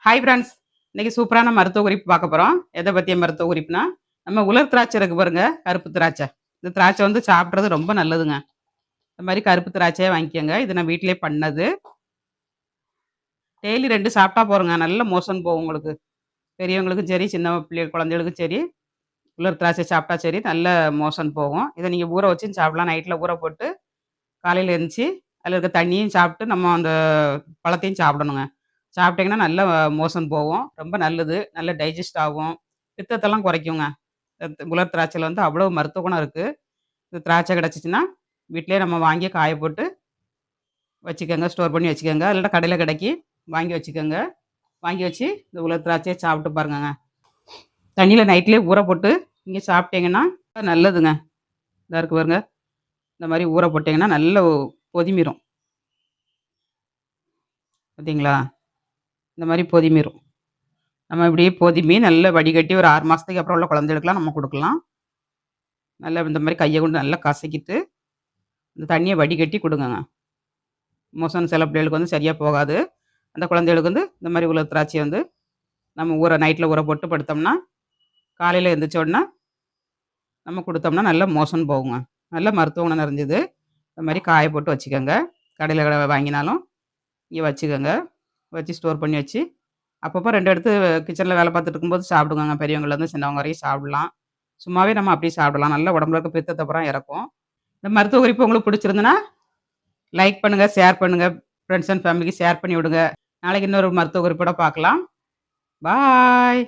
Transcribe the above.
Hi friends. இன்னைக்கு சூப்பரான மருத்துவ குறிப்பு பார்க்க போறோம். எத பத்திய மருத்துவ குறிப்புனா, நம்ம உலர் திராட்சை இருக்கு பாருங்க, கருப்பு திராட்சை. இந்த திராட்சை வந்து சாப்பிடுறது ரொம்ப நல்லதுங்க. இந்த மாரி கருப்பு திராட்சையா வாங்கிக்கோங்க. இது நான் வீட்டிலேயே பண்ணது. டெய்லி 2 சாப்பிட்டா போதுங்க. நல்ல மோஷன் போகும் உங்களுக்கு. பெரியவங்களுக்கும் சரி, சின்ன பிள்ளைகள் குழந்தைகளுக்கும் சரி, உலர் திராட்சை சாப்பிட்டா சரி, நல்ல மோஷன் போகும். இத நீங்க ஊற வச்சும் சாப்பிடலாம். நைட்ல ஊற போட்டு, காலையில எந்திச்சு, அதில இருக்க தண்ணியும் சாப்பிட்டு, நம்ம அந்த பழத்தையும் சாப்பிடணுங்க. சாப்பிட்டீங்கன்னா, நல்ல மோஷன் போகும். ரொம்ப நல்லது. நல்ல டைஜெஸ்ட் ஆகும். பித்தத்தெல்லாம் குறைக்குங்க. உலர் திராட்சையில வந்து அவ்வளோ மருத்துவ குணம் இருக்கு. இந்த திராட்சை கிடைச்சுச்சுன்னா, வீட்லயே நம்ம வாங்கி காய போட்டு வச்சுக்கங்க. ஸ்டோர் பண்ணி வச்சுக்கங்க. இல்லன்னா கடையில கிடைக்கி வாங்கி வச்சுக்கங்க. வாங்கி வச்சு இந்த உலர் திராட்சைய சாப்பிட்டு பாருங்கங்க. தண்ணீல நைட்லயே ஊற போட்டு நீங்க சாப்பிட்டீங்கன்னா, நல்லதுங்க. இதா இருக்கு பாருங்க. இந்த மாரி ஊற போட்டீங்கன்னா, நல்ல பொதிமிரும். பார்த்தீங்களா? இந்த மாரி பொதிமிரும். நம்ம இப்படியே பொதுமி நல்லா வடிகட்டி ஒரு 6 மாசத்துக்கு அப்புறம் உள்ள குழந்தைகளுக்குலாம் நம்ம குடுக்கலாம். நல்லா இந்த மாரி கைய கொண்டு நல்லா கசக்கிட்டு, இந்த தண்ணிய வடிகட்டி குடுங்கங்க. மோஷன் சில பிள்ளைகளுக்கு வந்து சரியா போகாது. அந்த குழந்தைகளுக்கு வந்து இந்த மாரி உலர் திராட்சைய வந்து நம்ம நைட்ல ஊற போட்டு படுத்தோம்னா, காலையில எந்திரிச்ச உடனே நம்ம குடுத்தோம்னா நல்ல மோஷன் போகுங்க. நல்ல மருத்துவ குணம் நிறைஞ்சது. இந்த மாரி காய போட்டு வச்சுக்கங்க. கடையில வாங்கினாலும் இங்க வச்சுக்கங்க. வச்சு ஸ்டோர் பண்ணி வச்சு, அப்பப்போ 2 எடுத்து கிச்சன்ல வேலை பார்த்துட்டு இருக்கும்போது சாப்பிடுங்கங்க. பெரியவங்கலேருந்து சின்னவங்க வரையும் சாப்பிடலாம். சும்மாவே நம்ம அப்படியே சாப்பிடலாம். நல்லா உடம்புல இருக்க பித்தத்த பூரா இறக்கும். இந்த மருத்துவ குறிப்பு உங்களுக்கு பிடிச்சிருந்துன்னா, லைக் பண்ணுங்க, ஷேர் பண்ணுங்க. ஃப்ரெண்ட்ஸ் அண்ட் ஃபேமிலிக்கு ஷேர் பண்ணி விடுங்க. நாளைக்கு இன்னொரு மருத்துவ குறிப்போட பார்க்கலாம். பாய்.